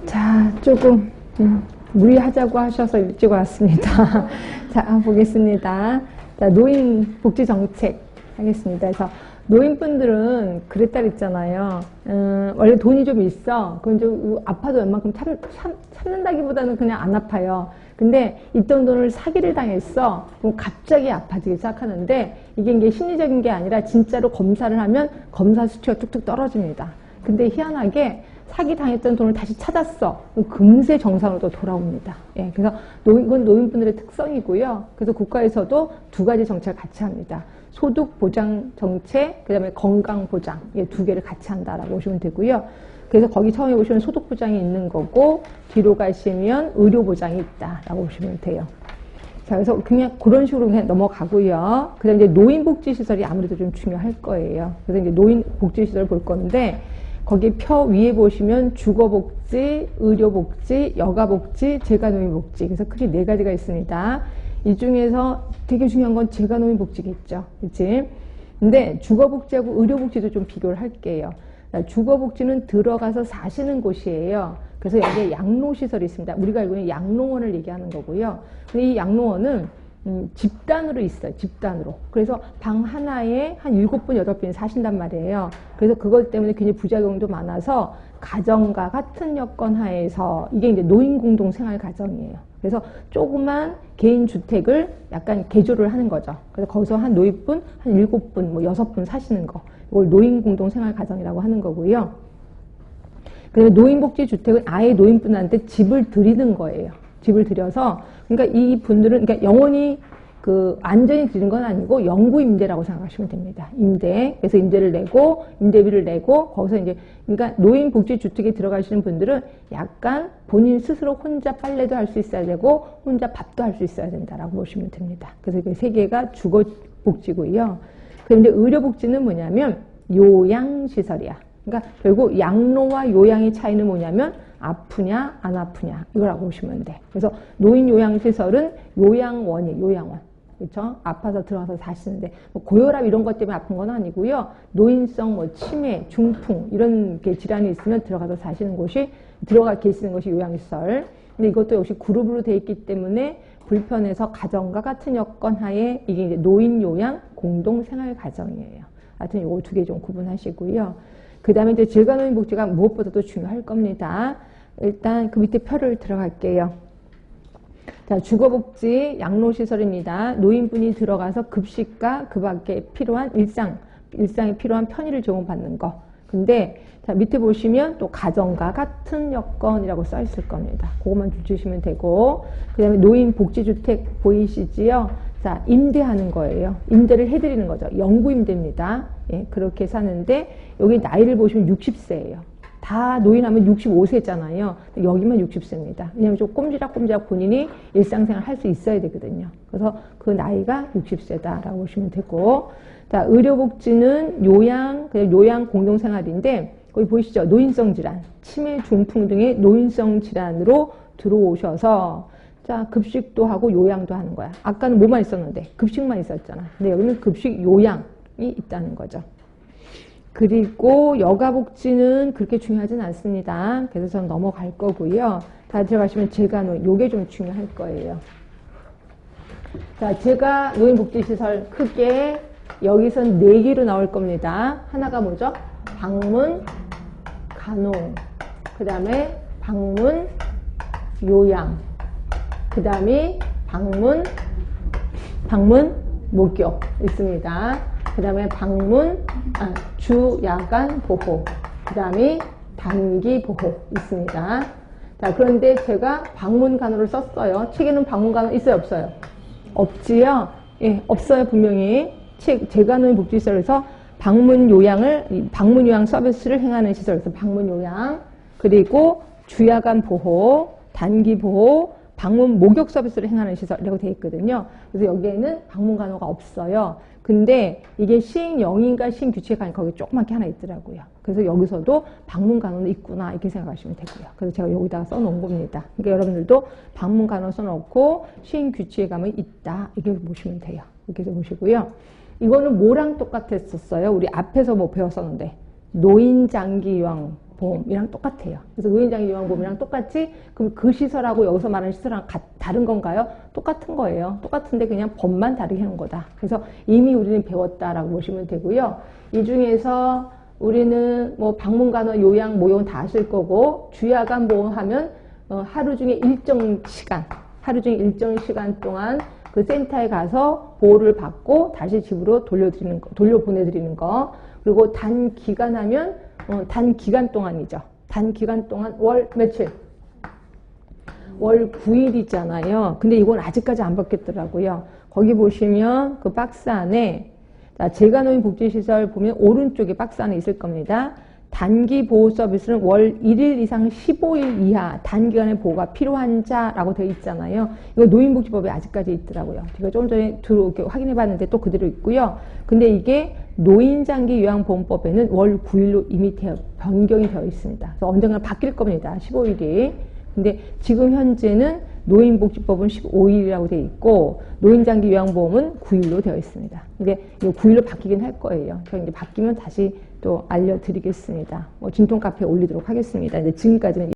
자, 조금 무리하자고 하셔서 일찍 왔습니다. 자, 보겠습니다. 자, 노인복지정책 하겠습니다. 그래서 노인분들은 그랬다 그랬잖아요. 원래 돈이 좀 있어. 그럼 좀 아파도 웬만큼 참는다기보다는 그냥 안 아파요. 근데 있던 돈을 사기를 당했어. 그럼 갑자기 아파지기 시작하는데 이게 심리적인 게 아니라 진짜로 검사를 하면 검사 수치가 뚝뚝 떨어집니다. 근데 희한하게 사기 당했던 돈을 다시 찾았어. 금세 정상으로 돌아옵니다. 예, 그래서 이건 노인분들의 특성이고요. 그래서 국가에서도 두 가지 정책을 같이 합니다. 소득 보장 정책, 그 다음에 건강 보장, 두 개를 같이 한다라고 보시면 되고요. 그래서 거기 처음에 보시면 소득 보장이 있는 거고, 뒤로 가시면 의료 보장이 있다라고 보시면 돼요. 자, 그래서 그냥 그런 식으로 그냥 넘어가고요. 그 다음에 이제 노인복지시설이 아무래도 좀 중요할 거예요. 그래서 이제 노인복지시설 볼 건데, 거기 표 위에 보시면 주거복지, 의료복지, 여가복지, 재가노인복지. 그래서 크게 네 가지가 있습니다. 이 중에서 되게 중요한 건 재가노인복지겠죠. 그치? 근데 주거복지하고 의료복지도 좀 비교를 할게요. 주거복지는 들어가서 사시는 곳이에요. 그래서 여기에 양로시설이 있습니다. 우리가 알고 있는 양로원을 얘기하는 거고요. 이 양로원은 집단으로 있어요. 집단으로. 그래서 방 하나에 한 7분, 8분이 사신단 말이에요. 그래서 그것 때문에 굉장히 부작용도 많아서 가정과 같은 여건 하에서 이게 이제 노인 공동 생활 가정이에요. 그래서 조그만 개인 주택을 약간 개조를 하는 거죠. 그래서 거기서 한 노인분, 한 7분, 뭐 6분 사시는 거. 이걸 노인 공동 생활 가정이라고 하는 거고요. 그다음에 노인복지 주택은 아예 노인분한테 집을 드리는 거예요. 집을 들여서, 그러니까 이 분들은, 그러니까 영원히 안전히 드리는 건 아니고 영구 임대라고 생각하시면 됩니다. 임대. 그래서 임대를 내고, 임대비를 내고, 거기서 이제, 그러니까 노인복지주택에 들어가시는 분들은 약간 본인 스스로 혼자 빨래도 할 수 있어야 되고, 혼자 밥도 할 수 있어야 된다라고 보시면 됩니다. 그래서 그 세 개가 주거복지고요. 그런데 의료복지는 뭐냐면 요양시설이야. 그러니까 결국 양로와 요양의 차이는 뭐냐면 아프냐 안 아프냐 이거라고 보시면 돼. 그래서 노인 요양시설은 요양원이 요양원. 그렇죠? 아파서 들어가서 사시는데 뭐 고혈압 이런 것 때문에 아픈 건 아니고요. 노인성 뭐 치매, 중풍 이런 게 질환이 있으면 들어가서 사시는 곳이 들어가 계시는 것이 요양시설. 근데 이것도 역시 그룹으로 돼 있기 때문에 불편해서 가정과 같은 여건 하에 이게 이제 노인 요양 공동 생활 가정이에요. 하여튼 요거 두 개 좀 구분하시고요. 그 다음에 이제 재가노인복지가 무엇보다도 중요할 겁니다. 일단 그 밑에 표를 들어갈게요. 자, 주거복지 양로시설입니다. 노인분이 들어가서 급식과 그 밖에 필요한 일상에 필요한 편의를 제공받는 거. 근데 자, 밑에 보시면 또 가정과 같은 여건이라고 써 있을 겁니다. 그것만 주시면 되고, 그 다음에 노인복지주택 보이시지요? 자, 임대하는 거예요. 임대를 해드리는 거죠. 영구임대입니다. 예, 그렇게 사는데 여기 나이를 보시면 60세예요. 다 노인하면 65세잖아요. 여기만 60세입니다. 왜냐하면 좀 꼼지락꼼지락 본인이 일상생활 할 수 있어야 되거든요. 그래서 그 나이가 60세다라고 보시면 되고, 자, 의료복지는 그냥 요양 공동생활인데 거기 보이시죠? 노인성 질환, 치매, 중풍 등의 노인성 질환으로 들어오셔서 자, 급식도 하고 요양도 하는 거야. 아까는 뭐만 있었는데? 급식만 있었잖아. 근데 여기는 급식 요양이 있다는 거죠. 그리고 여가복지는 그렇게 중요하진 않습니다. 그래서 저는 넘어갈 거고요. 다 들어가시면 재가노인, 요게 좀 중요할 거예요. 자, 재가노인복지시설 크게 여기선 4개로 나올 겁니다. 하나가 뭐죠? 방문, 간호, 그 다음에 방문, 요양, 그 다음에 방문, 목욕 있습니다. 그 다음에 주, 야간 보호, 그 다음에 단기 보호 있습니다. 자, 그런데 제가 방문 간호를 썼어요. 책에는 방문 간호 있어요, 없어요? 없지요? 예, 없어요, 분명히. 재가노인 복지시설에서 방문 요양 서비스를 행하는 시설에서 방문 요양, 그리고 주야간 보호, 단기 보호, 방문 목욕 서비스를 행하는 시설이라고 되어 있거든요. 그래서 여기에는 방문 간호가 없어요. 근데 이게 시행령인가 시행규칙이 거기 조그맣게 하나 있더라고요. 그래서 여기서도 방문 간호는 있구나 이렇게 생각하시면 되고요. 그래서 제가 여기다가 써놓은 겁니다. 그러니까 여러분들도 방문 간호 써놓고 시행규칙에 가면 있다 이렇게 보시면 돼요. 이렇게 해서 보시고요. 이거는 뭐랑 똑같았었어요? 우리 앞에서 뭐 배웠었는데 노인장기 보험이랑 똑같아요. 그래서 노인장기 요양보험이랑 똑같이 그럼 그 시설하고 여기서 말하는 시설랑 다른 건가요? 똑같은 거예요. 똑같은데 그냥 법만 다르게 하는 거다. 그래서 이미 우리는 배웠다라고 보시면 되고요. 이 중에서 우리는 뭐 방문간호, 요양, 모용 다 하실 거고 주야간 보험하면 하루 중에 일정 시간 동안 그 센터에 가서 보호를 받고 다시 집으로 돌려보내드리는 거. 그리고 단기간 하면 단기간 동안이죠. 단기간 동안 월 며칠? 월 9일이잖아요. 근데 이건 아직까지 안 바뀌었더라고요. 거기 보시면 그 박스 안에 재가노인 복지시설 보면 오른쪽에 박스 안에 있을 겁니다. 단기 보호 서비스는 월 1일 이상 15일 이하 단기간의 보호가 필요한 자라고 되어 있잖아요. 이거 노인복지법에 아직까지 있더라고요. 제가 조금 전에 확인해 봤는데 또 그대로 있고요. 근데 이게 노인장기 요양보험법에는 월 9일로 이미 변경이 되어 있습니다. 그래서 언젠가 바뀔 겁니다. 15일이. 근데 지금 현재는 노인복지법은 15일이라고 되어 있고 노인장기 요양보험은 9일로 되어 있습니다. 근데 이 9일로 바뀌긴 할 거예요. 저 이제 바뀌면 다시 또 알려드리겠습니다. 진통 카페에 올리도록 하겠습니다. 근데 지금까지는